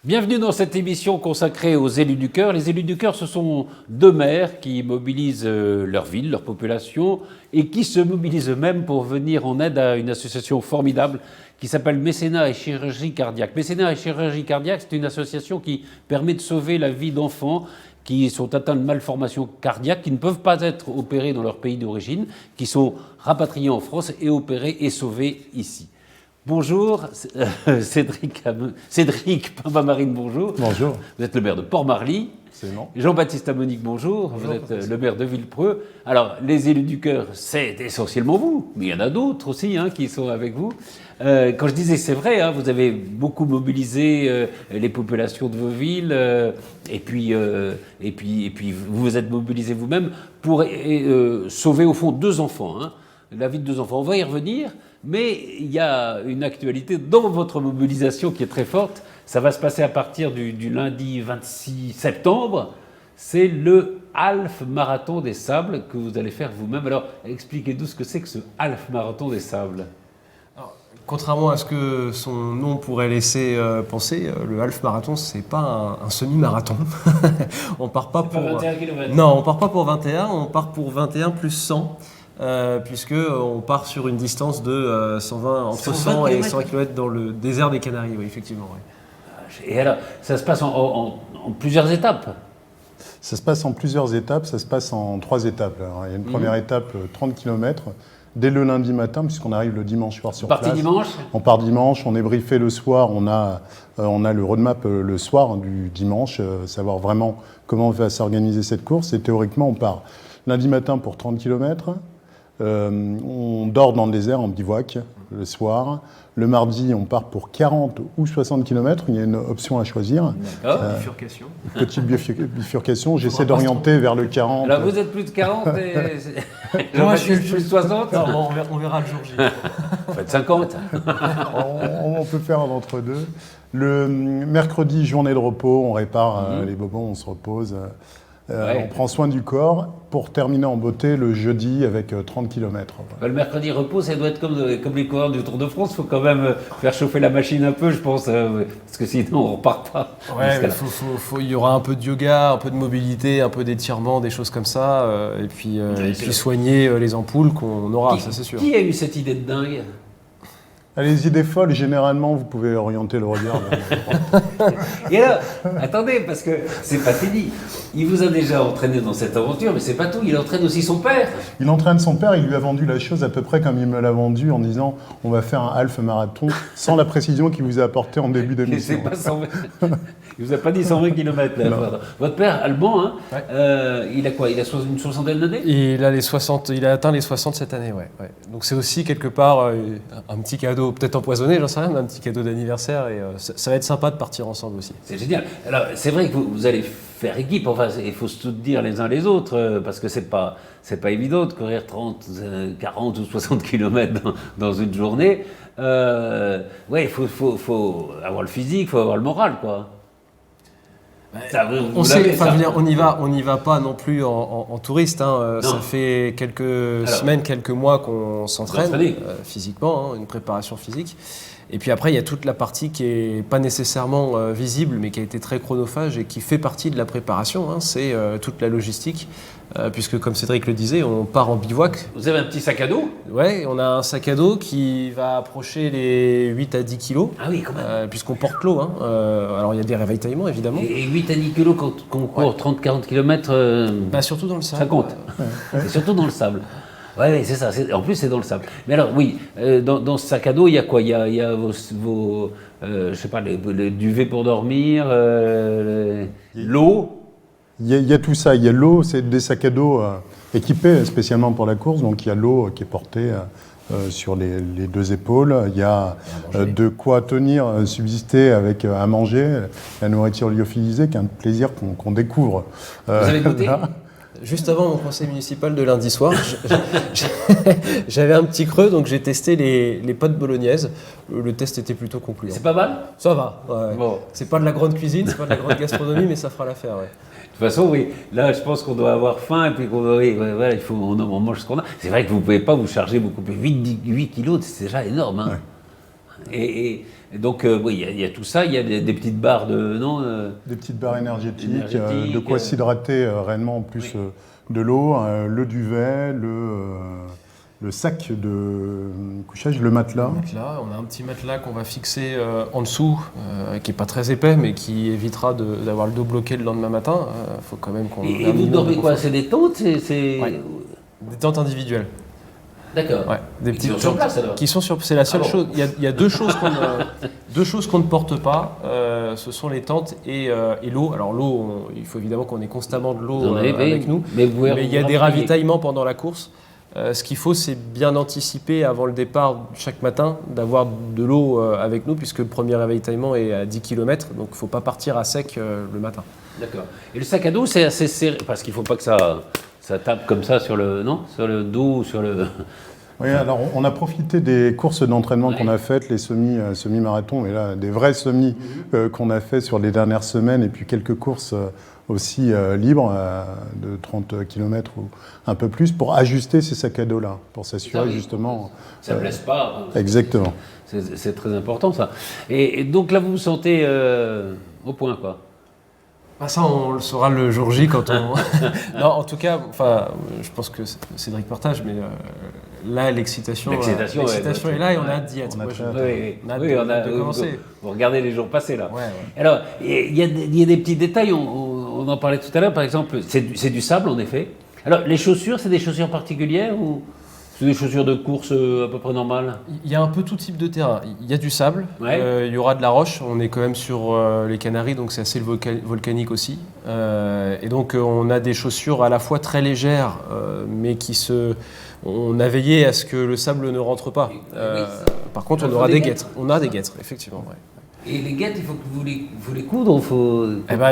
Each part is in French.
Bienvenue dans cette émission consacrée aux élus du cœur. Les élus du cœur, ce sont deux maires qui mobilisent leur ville, leur population, et qui se mobilisent eux-mêmes pour venir en aide à une association formidable qui s'appelle Mécénat et Chirurgie Cardiaque. Mécénat et Chirurgie Cardiaque, c'est une association qui permet de sauver la vie d'enfants qui sont atteints de malformations cardiaques, qui ne peuvent pas être opérés dans leur pays d'origine, qui sont rapatriés en France et opérés et sauvés ici. Bonjour, Cédric Pimbamarine, bonjour. Bonjour. Vous êtes le maire de Port-Marly. Jean-Baptiste Amonique, bonjour. Vous êtes le maire de Villepreux. Alors, les élus du cœur, c'est essentiellement vous, mais il y en a d'autres aussi qui sont avec vous. Quand je disais c'est vrai, vous avez beaucoup mobilisé les populations de vos villes, et puis vous vous êtes mobilisé vous-même pour sauver au fond deux enfants, la vie de deux enfants. On va y revenir. Mais il y a une actualité dans votre mobilisation qui est très forte. Ça va se passer à partir du lundi 26 septembre. C'est le Half Marathon des Sables que vous allez faire vous-même. Alors, expliquez-nous ce que c'est que ce Half Marathon des Sables. Alors, contrairement à ce que son nom pourrait laisser penser, le Half Marathon, c'est pas un semi-marathon. On part pas pour 21 km. Non, on part pas pour 21, on part pour 21 plus 100. Puisqu'on part sur une distance de 120, entre 100 et 100 km dans le désert des Canaries, oui, effectivement. Oui. Et alors, ça se passe en plusieurs étapes? Ça se passe en plusieurs étapes, ça se passe en 3 étapes. Alors, il y a une première étape, 30 km, dès le lundi matin, puisqu'on arrive le dimanche soir sur place. Dimanche. On part dimanche, on est briefé le soir, on a le roadmap le soir du dimanche, savoir vraiment comment va s'organiser cette course. Et théoriquement, on part lundi matin pour 30 km. On dort dans le désert en bivouac le soir. Le mardi, on part pour 40 ou 60 km. Il y a une option à choisir. Bifurcation. Petite bifurcation. J'essaie d'orienter vers le 40. Alors vous êtes plus de 40 et Moi, je suis plus de 60. Non, on verra le jour J. Faites 50. On peut faire un d'entre deux. Le mercredi, journée de repos. On répare les bobons, on se repose. On prend soin du corps pour terminer en beauté le jeudi avec 30 km. Le mercredi repos, ça doit être comme les coureurs du Tour de France. Il faut quand même faire chauffer la machine un peu, je pense, parce que sinon on ne repart pas. Ouais, il y aura un peu de yoga, un peu de mobilité, un peu d'étirement, des choses comme ça, et puis soigner les ampoules qu'on aura, ça c'est sûr. Qui a eu cette idée de dingue? Les idées folles, généralement, vous pouvez orienter le regard. Et là, attendez, parce que c'est pas fini. Il vous a déjà entraîné dans cette aventure, mais c'est pas tout. Il entraîne aussi son père. Il entraîne son père, il lui a vendu la chose à peu près comme il me l'a vendu en disant on va faire un half marathon sans la précision qu'il vous a apportée en début d'émission. C'est pas 120. Il vous a pas dit 120 km. Votre père, allemand, il a quoi? Il a une soixantaine d'années? Il a atteint les 60 cette année, ouais. Donc c'est aussi quelque part un petit cadeau, peut-être empoisonné, j'en sais rien, mais un petit cadeau d'anniversaire, et ça va être sympa de partir ensemble aussi. C'est génial. Alors c'est vrai que vous allez faire équipe, enfin il faut se soutenir les uns les autres, parce que c'est pas évident de courir 30, 40 ou 60 km dans une journée. Il faut avoir le physique, il faut avoir le moral, quoi. On n'y va pas non plus en touriste. Ça fait quelques semaines, quelques mois qu'on s'entraîne physiquement, une préparation physique. Et puis après, il y a toute la partie qui n'est pas nécessairement visible, mais qui a été très chronophage et qui fait partie de la préparation. C'est toute la logistique, puisque comme Cédric le disait, on part en bivouac. Vous avez un petit sac à dos? Oui, on a un sac à dos qui va approcher les 8 à 10 kilos. Ah oui, quand même. Puisqu'on porte l'eau. Alors il y a des ravitaillements, évidemment. Et 8 à 10 kilos quand on court 30-40 km, surtout dans le sable. Ça compte. C'est surtout dans le sable. Oui, c'est ça. En plus, c'est dans le sable. Mais alors, oui, dans ce sac à dos, il y a quoi? Il y a vos je sais pas, les duvets pour dormir, l'eau. Il y a tout ça. Il y a l'eau, c'est des sacs à dos équipés spécialement pour la course. Donc il y a l'eau qui est portée sur les 2 épaules. Il y a de quoi tenir, subsister avec à manger, la nourriture lyophilisée, qui est un plaisir qu'on découvre. Vous avez goûté? Juste avant mon conseil municipal de lundi soir, j'avais un petit creux, donc j'ai testé les pâtes bolognaises. Le test était plutôt concluant. C'est pas mal? Ça va. Ouais. Bon. C'est pas de la grande cuisine, c'est pas de la grande gastronomie, mais ça fera l'affaire. Ouais. De toute façon, oui, là, je pense qu'on doit avoir faim et puis on mange ce qu'on a. C'est vrai que vous ne pouvez pas vous charger beaucoup plus. 8 kilos, c'est déjà énorme. Et donc, oui, il y a tout ça. Il y a des petites barres Des petites barres énergétiques, énergétiques, de quoi s'hydrater réellement en plus de l'eau, le duvet, le sac de couchage, le matelas. On a un petit matelas qu'on va fixer en dessous, qui n'est pas très épais, mais qui évitera d'avoir le dos bloqué le lendemain matin. Faut quand même qu'on Et vous dormez quoi? C'est des tentes? Ouais. Des tentes individuelles. D'accord. Ouais, des petites qui sont sur place alors? C'est la seule chose. Il y a deux choses qu'on ne porte pas. Ce sont les tentes et l'eau. Alors l'eau, il faut évidemment qu'on ait constamment de l'eau avec nous. Mais il y a des ravitaillements pendant la course. Ce qu'il faut, c'est bien anticiper avant le départ chaque matin d'avoir de l'eau avec nous, puisque le premier ravitaillement est à 10 km, donc il ne faut pas partir à sec le matin. D'accord. Et le sac à dos, c'est assez serré, parce qu'il ne faut pas que ça tape comme ça sur le dos ou sur le... Oui, alors on a profité des courses d'entraînement qu'on a faites, les semi-marathons, et là, des vrais semis qu'on a fait sur les dernières semaines, et puis quelques courses aussi libres de 30 km ou un peu plus, pour ajuster ces sacs à dos-là, pour s'assurer justement... Ça ne blesse pas. Exactement. C'est très important ça. Et donc là, vous vous sentez au point, quoi. Ça, on le saura le jour J quand on... Non, en tout cas, je pense que Cédric partage, mais là, l'excitation est là et on a hâte d'y être. On a hâte de commencer. Vous regardez les jours passés, là. Ouais. Alors, il y a des petits détails, on en parlait tout à l'heure, par exemple, c'est du sable, en effet. Alors, les chaussures, c'est des chaussures particulières ou c'est des chaussures de course à peu près normales? Il y a un peu tout type de terrain. Il y a du sable, il y aura de la roche. On est quand même sur les Canaries, donc c'est assez volcanique aussi. Et donc on a des chaussures à la fois très légères, mais on a veillé à ce que le sable ne rentre pas. Par contre, on aura des guêtres. On a des guêtres, effectivement. Ouais. Et les guêtres, il faut que vous les coudre,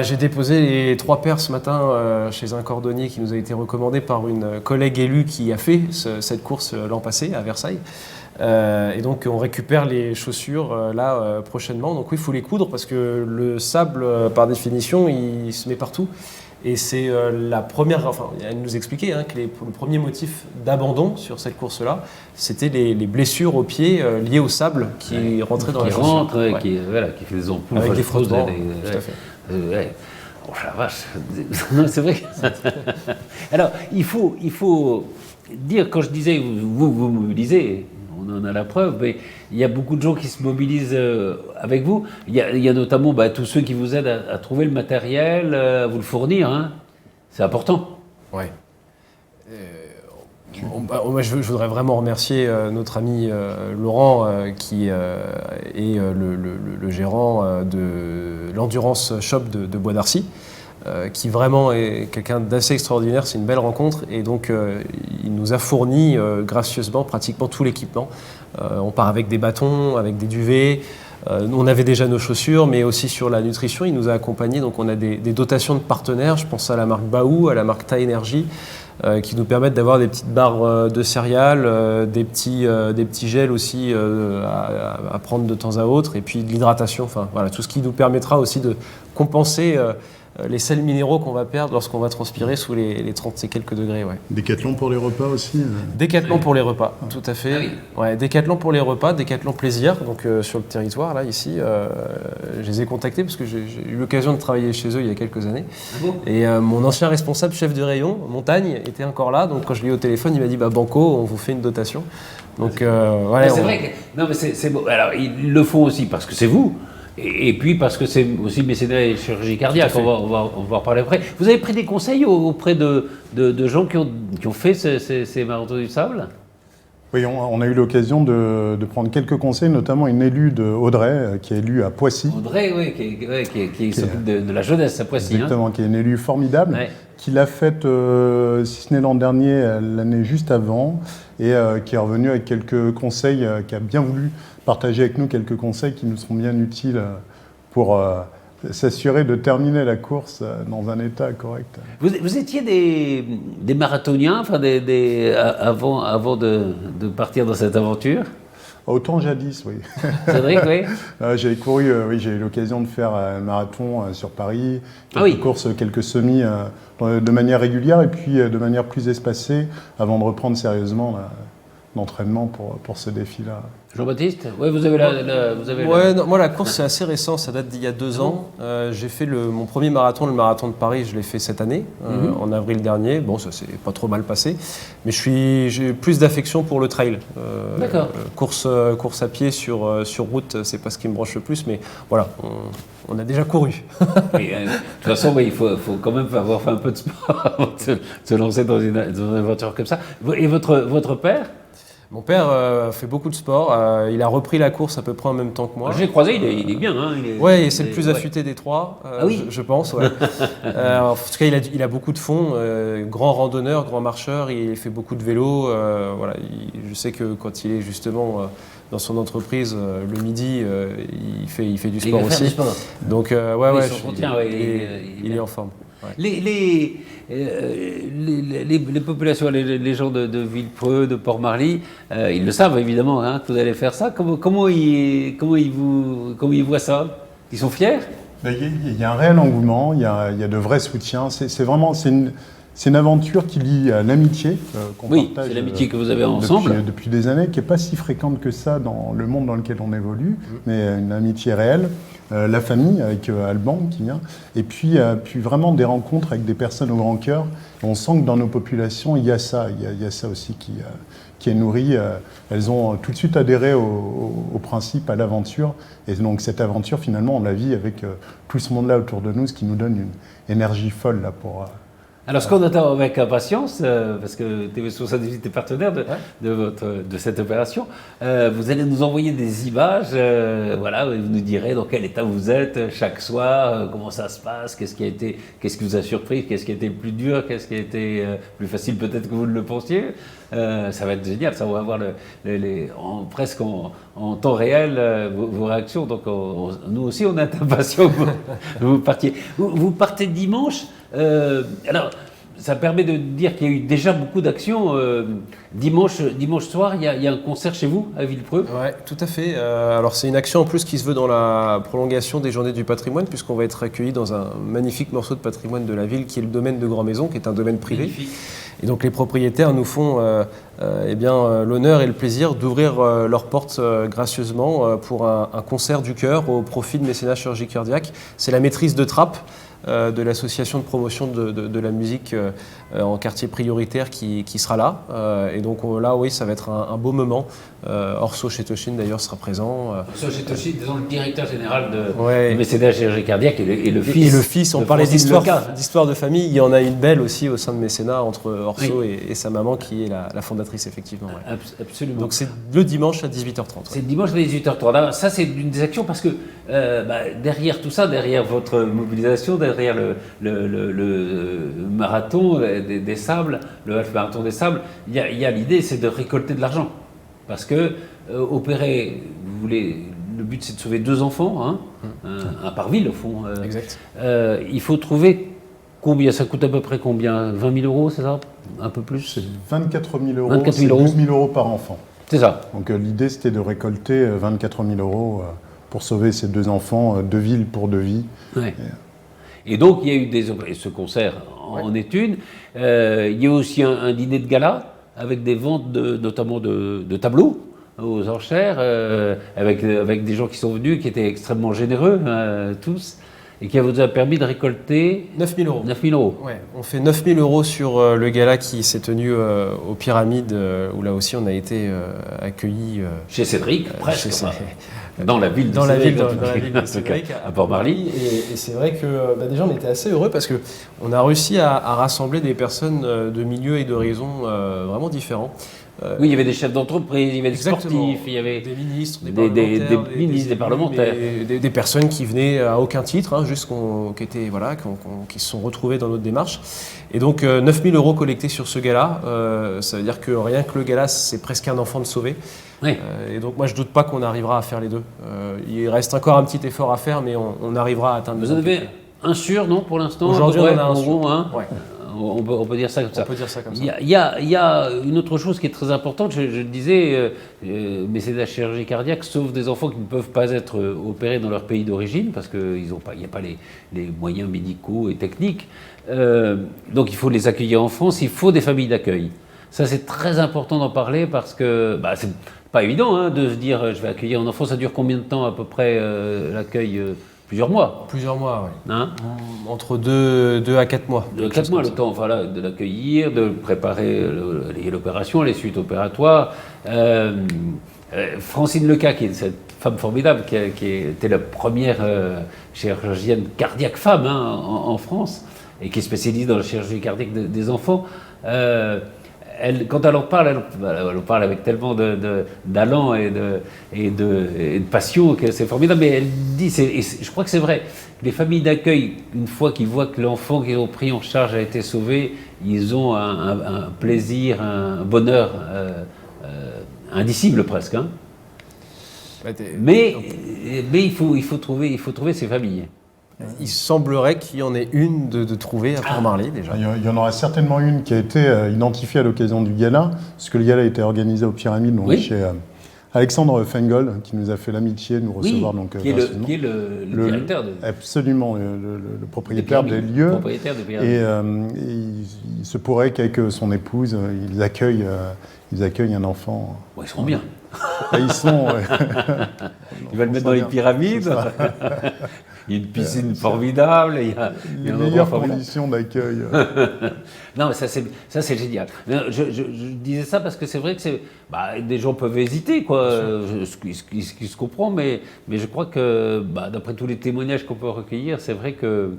J'ai déposé les 3 paires ce matin chez un cordonnier qui nous a été recommandé par une collègue élue qui a fait cette course l'an passé à Versailles. Et donc on récupère les chaussures prochainement. Donc oui, il faut les coudre parce que le sable, par définition, il se met partout. Et c'est la première, elle nous expliquait que le premier motif d'abandon sur cette course-là, c'était les blessures aux pieds liées au sable qui rentraient dans les chaussures. Qui fait des ampoules. Avec des frottements, tout à fait. Oh la vache, c'est vrai. Alors, il faut dire, quand je disais, vous mobilisez, on en a la preuve, mais il y a beaucoup de gens qui se mobilisent avec vous. Il y a notamment tous ceux qui vous aident à trouver le matériel, à vous le fournir. Hein. C'est important. Oui. Je voudrais vraiment remercier notre ami Laurent, qui est le gérant de l'Endurance Shop de Bois d'Arcy. Qui vraiment est quelqu'un d'assez extraordinaire, c'est une belle rencontre et donc il nous a fourni gracieusement pratiquement tout l'équipement. On part avec des bâtons, avec des duvets, on avait déjà nos chaussures mais aussi sur la nutrition, il nous a accompagnés, donc on a des dotations de partenaires, je pense à la marque Baou, à la marque Thai Energy, qui nous permettent d'avoir des petites barres de céréales, des petits gels aussi à prendre de temps à autre et puis de l'hydratation, tout ce qui nous permettra aussi de compenser les sels minéraux qu'on va perdre lorsqu'on va transpirer sous les 30 et quelques degrés. Ouais. Décathlon pour les repas aussi Décathlon pour les repas, tout à fait. Ah oui. Décathlon pour les repas, Décathlon plaisir, donc sur le territoire, là, ici. Je les ai contactés parce que j'ai eu l'occasion de travailler chez eux il y a quelques années. Ah bon. Et mon ancien responsable chef de rayon, Montagne, était encore là. Donc quand je l'ai eu au téléphone, il m'a dit Banco, on vous fait une dotation. Donc c'est vrai que... Non, mais c'est beau. Alors, ils le font aussi parce que c'est vous. Et puis parce que c'est aussi mécénat et chirurgie cardiaque, on va en reparler après. Vous avez pris des conseils auprès de gens qui ont fait ces marathons du sable? Oui, on a eu l'occasion de prendre quelques conseils, notamment une élue de Audrey, qui est élue à Poissy. Audrey, oui, qui s'occupe de la jeunesse à Poissy. Exactement, qui est une élue formidable, qui l'a faite, si ce n'est l'an dernier, l'année juste avant, et qui est revenue avec quelques conseils, qui a bien voulu partager avec nous quelques conseils qui nous seront bien utiles pour s'assurer de terminer la course dans un état correct. Vous étiez des marathoniens avant de partir dans cette aventure? Autant jadis, oui. Cédric, oui. J'ai couru, j'ai eu l'occasion de faire un marathon sur Paris, quelques courses, quelques semis de manière régulière et puis de manière plus espacée avant de reprendre sérieusement d'entraînement pour ce défi-là. Jean-Baptiste, ouais, vous avez non, moi la course c'est assez récent, ça date d'il y a 2 ans. J'ai fait mon premier marathon, le marathon de Paris, je l'ai fait cette année, en avril dernier. Bon, ça s'est pas trop mal passé, mais j'ai plus d'affection pour le trail. D'accord. Course à pied sur route, c'est pas ce qui me branche le plus, mais voilà, on a déjà couru. Oui, de toute façon, il faut quand même avoir fait un peu de sport avant de se lancer dans une aventure comme ça. Et votre père? Mon père fait beaucoup de sport. Il a repris la course à peu près en même temps que moi. Je l'ai croisé, il est bien. Hein, oui, c'est le plus affûté des trois, oui. je pense. Ouais. En tout cas, il a beaucoup de fond. Grand randonneur, grand marcheur. Il fait beaucoup de vélo. Voilà, je sais que quand il est justement dans son entreprise le midi, il fait du sport aussi. Donc, il est en forme. Ouais. Les populations, les gens de Villepreux, de Port-Marly, ils le savent évidemment hein, que vous allez faire ça. Comment ils voient ça? Ils sont fiers? Il y a un réel engouement, il y a de vrais soutiens. C'est une aventure qui lie à l'amitié qu'on partage. Oui, c'est l'amitié que vous avez ensemble. Depuis des années, qui n'est pas si fréquente que ça dans le monde dans lequel on évolue, mais une amitié réelle. La famille avec Alban qui vient, et puis vraiment des rencontres avec des personnes au grand cœur. On sent que dans nos populations, il y a ça aussi qui est nourri. Elles ont tout de suite adhéré au principe, à l'aventure, et donc cette aventure, finalement, on la vit avec tout ce monde-là autour de nous, ce qui nous donne une énergie folle là pour... Alors, ce qu'on attend avec impatience, parce que TV78 est partenaire de cette opération, vous allez nous envoyer des images, voilà, vous nous direz dans quel état vous êtes chaque soir, comment ça se passe, qu'est-ce qui vous a surpris, qu'est-ce qui a été le plus dur, qu'est-ce qui a été plus facile peut-être que vous ne le pensiez. Ça va être génial, ça, on va voir presque en temps réel vos réactions. Donc nous aussi, on est impatients que vous partiez. Vous partez dimanche. Alors, ça permet de dire qu'il y a eu déjà beaucoup d'actions. Dimanche soir, il y a un concert chez vous, à Villepreux. Oui, tout à fait. Alors, c'est une action en plus qui se veut dans la prolongation des Journées du patrimoine, puisqu'on va être accueillis dans un magnifique morceau de patrimoine de la ville, qui est le domaine de Grand Maison, qui est un domaine privé. Magnifique. Et donc, les propriétaires nous font l'honneur et le plaisir d'ouvrir leurs portes gracieusement pour un concert du cœur au profit de Mécénat Chirurgie Cardiaque. C'est la maîtrise de trappe de l'association de promotion de la musique en quartier prioritaire qui sera là. Et donc là, oui, ça va être un beau moment. Orso Chetoshin, d'ailleurs, sera présent. Orso Chetoshin, disons, le directeur général de Mécénat Chirurgie Cardiaque et le fils. Et le fils, on parlait d'histoire de famille. Il y en a une belle aussi au sein de Mécénat entre Orso et sa maman, qui est la fondatrice, effectivement. Ouais. Absolument. Donc c'est le dimanche à 18h30. C'est le dimanche à 18h30. Alors, ça, c'est une des actions parce que derrière tout ça, derrière votre mobilisation, derrière le marathon des sables, le half-marathon des sables, il y a l'idée, c'est de récolter de l'argent. Parce que opérer, le but c'est de sauver 2 enfants, hein, un par ville au fond. Exact. Il faut trouver combien, ça coûte à peu près combien? 20 000 euros, c'est ça? Un peu plus? 24 000 euros, 24 000 c'est 12 000 euros par enfant. C'est ça. Donc l'idée c'était de récolter 24 000 euros pour sauver ces 2 enfants, 2 villes pour 2 vies. Ouais. Et donc il y a eu ce concert en est une. Il y a aussi un dîner de gala avec des ventes notamment de tableaux aux enchères, avec des gens qui sont venus, qui étaient extrêmement généreux, tous, et qui vous a permis de récolter 9 000 euros. 9 000 euros. Ouais, on fait 9 000 euros sur le gala qui s'est tenu aux Pyramides, où là aussi on a été accueillis. Chez Cédric, presque. Dans la ville de Cédric, à Port-Marly. Et c'est vrai que déjà on était assez heureux parce qu'on a réussi à rassembler des personnes de milieux et d'horizons vraiment différents. Oui, il y avait des chefs d'entreprise, il y avait des sportifs, il y avait des ministres, des parlementaires, des personnes qui venaient à aucun titre, hein, juste qui se sont retrouvées dans notre démarche. Et donc 9 000 euros collectés sur ce gala, ça veut dire que rien que le gala, c'est presque un enfant de sauver. Oui. Et donc moi je doute pas qu'on arrivera à faire les deux. Il reste encore un petit effort à faire, mais on arrivera à atteindre. Vous en avez un sûr, non, pour l'instant? Aujourd'hui on en a un sûr. Hein, ouais. On peut dire ça comme ça. On peut dire ça comme ça. Il y a une autre chose qui est très importante, je le disais, Mécénat Chirurgie Cardiaque sauve des enfants qui ne peuvent pas être opérés dans leur pays d'origine parce qu'il n'y a pas les moyens médicaux et techniques. Donc il faut les accueillir en France, il faut des familles d'accueil. Ça, c'est très important d'en parler parce que c'est pas évident hein, de se dire je vais accueillir un enfant. Ça dure combien de temps à peu près l'accueil Plusieurs mois. Plusieurs mois, oui. Hein entre 2 à 4 mois. 4 mois, le temps de l'accueillir, de préparer l'opération, les suites opératoires. Francine Leca, qui est cette femme formidable, qui était la première chirurgienne cardiaque femme hein, en France, et qui est spécialisée dans la chirurgie cardiaque des enfants, quand elle en parle, elle en parle avec tellement d'allant et de passion que c'est formidable. Mais elle dit, et je crois que c'est vrai, les familles d'accueil, une fois qu'ils voient que l'enfant qu'ils ont pris en charge a été sauvé, ils ont un plaisir, un bonheur indicible presque. Hein. Mais il faut trouver ces familles. Il semblerait qu'il y en ait une de trouver à Port-Marly déjà. Il y en aura certainement une qui a été identifiée à l'occasion du gala, parce que le gala a été organisé aux Pyramides, donc chez Alexandre Fengol, qui nous a fait l'amitié de nous recevoir. Donc, qui est le directeur de... Absolument, le propriétaire des lieux. Propriétaire des Pyramides. Et il se pourrait qu'avec son épouse, ils accueillent un enfant. Bon, ils seront bien. Ils sont... Ils veulent le mettre dans les Pyramides. Il y a une piscine formidable, il y a les meilleures conditions d'accueil. Non, mais ça c'est génial. Je disais ça parce que c'est vrai que des gens peuvent hésiter, quoi, ce qui se comprend, mais je crois que d'après tous les témoignages qu'on peut recueillir, c'est vrai que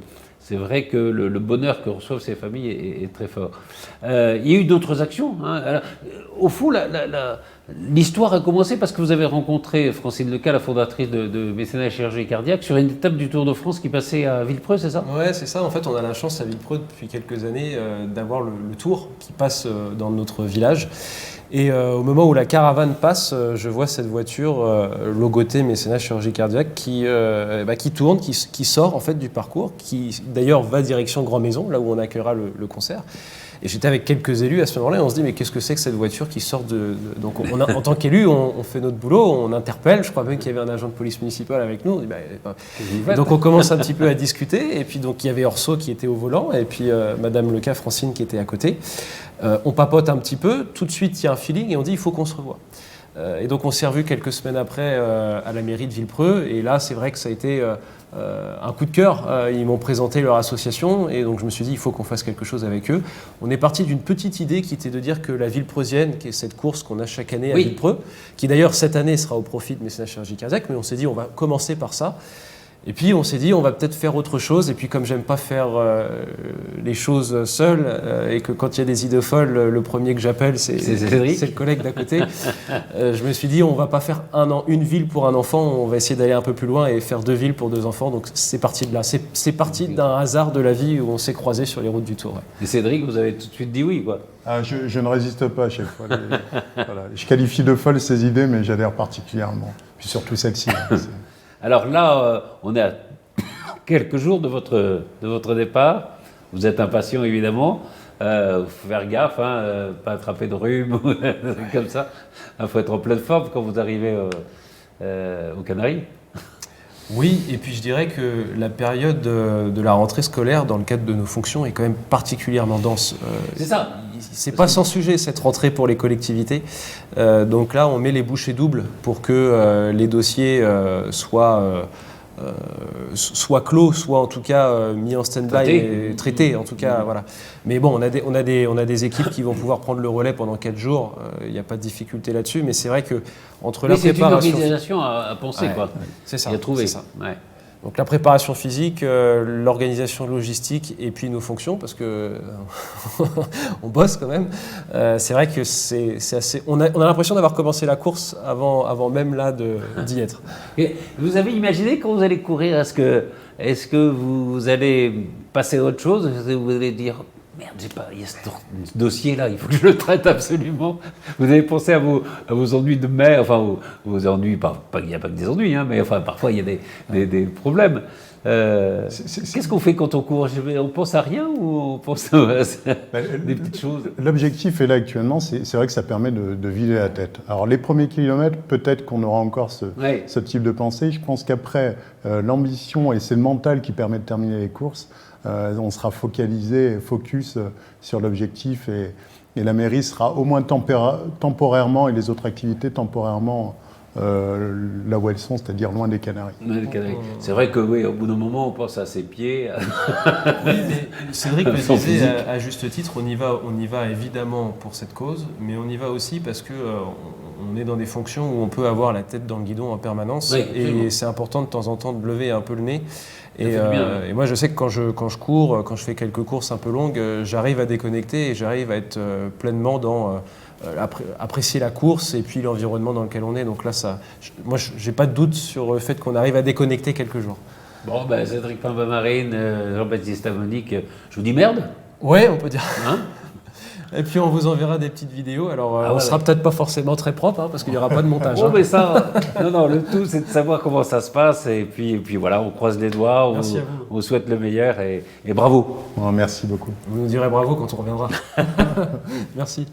le bonheur que reçoivent ces familles est très fort. Il y a eu d'autres actions. Hein. Alors, au fond, l'histoire a commencé parce que vous avez rencontré Francine Leca, la fondatrice de Mécénat et Chirurgie Cardiaque, sur une étape du Tour de France qui passait à Villepreux, c'est ça ? Ouais, c'est ça. En fait, on a la chance à Villepreux depuis quelques années d'avoir le tour qui passe dans notre village. Et au moment où la caravane passe, je vois cette voiture logotée Mécénat Chirurgie Cardiaque qui tourne, qui sort en fait du parcours, qui d'ailleurs va direction Grand Maison, là où on accueillera le concert. Et j'étais avec quelques élus à ce moment-là et on se dit mais qu'est-ce que c'est que cette voiture qui sort de... Donc en tant qu'élu, on fait notre boulot, on interpelle, je crois même qu'il y avait un agent de police municipale avec nous. On dit, donc on commence un petit peu à discuter et puis donc il y avait Orso qui était au volant et puis Madame Leca, Francine qui était à côté. On papote un petit peu, tout de suite il y a un feeling et on dit il faut qu'on se revoie. Et donc on s'est revus quelques semaines après à la mairie de Villepreux et là c'est vrai que ça a été un coup de cœur. Ils m'ont présenté leur association et donc je me suis dit il faut qu'on fasse quelque chose avec eux. On est parti d'une petite idée qui était de dire que la Villepreusienne, qui est cette course qu'on a chaque année à Villepreux, qui d'ailleurs cette année sera au profit de Mécénat Chirurgie Cardiaque, mais on s'est dit on va commencer par ça. Et puis on s'est dit on va peut-être faire autre chose et puis comme j'aime pas faire les choses seul et que quand il y a des idées folles le premier que j'appelle c'est le collègue d'à côté, je me suis dit on va pas faire une ville pour un enfant, on va essayer d'aller un peu plus loin et faire 2 villes pour 2 enfants. Donc c'est parti de là, c'est parti d'un hasard de la vie où on s'est croisés sur les routes du Tour. Et Cédric, vous avez tout de suite dit oui quoi. Je ne résiste pas à chaque fois. Voilà. Je qualifie de folles ces idées mais j'adhère particulièrement, puis surtout celle-ci. Alors là, on est à quelques jours de votre départ. Vous êtes impatient, évidemment. Faut faire gaffe, pas attraper de rhume ou des trucs comme ça. Il faut être en pleine forme quand vous arrivez aux Canaries. Oui, et puis je dirais que la période de la rentrée scolaire, dans le cadre de nos fonctions, est quand même particulièrement dense. C'est ça. C'est pas sans sujet cette rentrée pour les collectivités. Donc là, on met les bouchées doubles pour que les dossiers soient clos, soit en tout cas mis en stand-by et traités. En tout cas, voilà. Mais bon, on a des équipes qui vont pouvoir prendre le relais pendant 4 jours. Il n'y a pas de difficulté là-dessus. Mais c'est vrai que entre la préparation, c'est une organisation à penser, quoi. C'est ça. Et à trouver. C'est ça. Ouais. Donc la préparation physique, l'organisation logistique et puis nos fonctions, parce que on bosse quand même. C'est vrai que c'est assez. On a l'impression d'avoir commencé la course avant même là d'y être. Et vous avez imaginé quand vous allez courir, est-ce que vous allez passer à autre chose? Vous allez dire merde, il y a ce dossier là, il faut que je le traite absolument. Vous avez pensé à vos ennuis de mer, enfin vos ennuis, il n'y a pas que des ennuis, mais enfin parfois il y a des problèmes. Qu'est-ce qu'on fait quand on court? On pense à rien ou on pense à des petites choses? L'objectif est là actuellement, c'est vrai que ça permet de vider la tête. Alors les premiers kilomètres, peut-être qu'on aura encore ce type de pensée. Je pense qu'après, l'ambition et c'est le mental qui permet de terminer les courses. On sera focus sur l'objectif Et la mairie sera au moins temporairement, et les autres activités temporairement, là où elles sont, c'est-à-dire loin des Canaries. C'est vrai que oui, au bout d'un moment, on pense à ses pieds. Oui, mais Cédric le disait à juste titre, on y va évidemment pour cette cause, mais on y va aussi parce que on est dans des fonctions où on peut avoir la tête dans le guidon en permanence, oui, et c'est important de temps en temps de lever un peu le nez. Et bien. moi, je sais que quand je cours, quand je fais quelques courses un peu longues, j'arrive à déconnecter et j'arrive à être pleinement dans apprécier la course et puis l'environnement dans lequel on est. Donc là, moi, j'ai pas de doute sur le fait qu'on arrive à déconnecter quelques jours. Bon, ben, Cédric Pimba-Marine, Jean-Baptiste Amonique, je vous dis merde. Ouais, on peut dire. Hein? Et puis on vous enverra des petites vidéos. Alors on sera peut-être pas forcément très propre, parce qu'il n'y aura pas de montage. Oh, mais ça, non, le tout c'est de savoir comment ça se passe, et puis voilà, on croise les doigts, on souhaite le meilleur, et bravo. Merci beaucoup. Vous nous direz bravo quand on reviendra. Merci.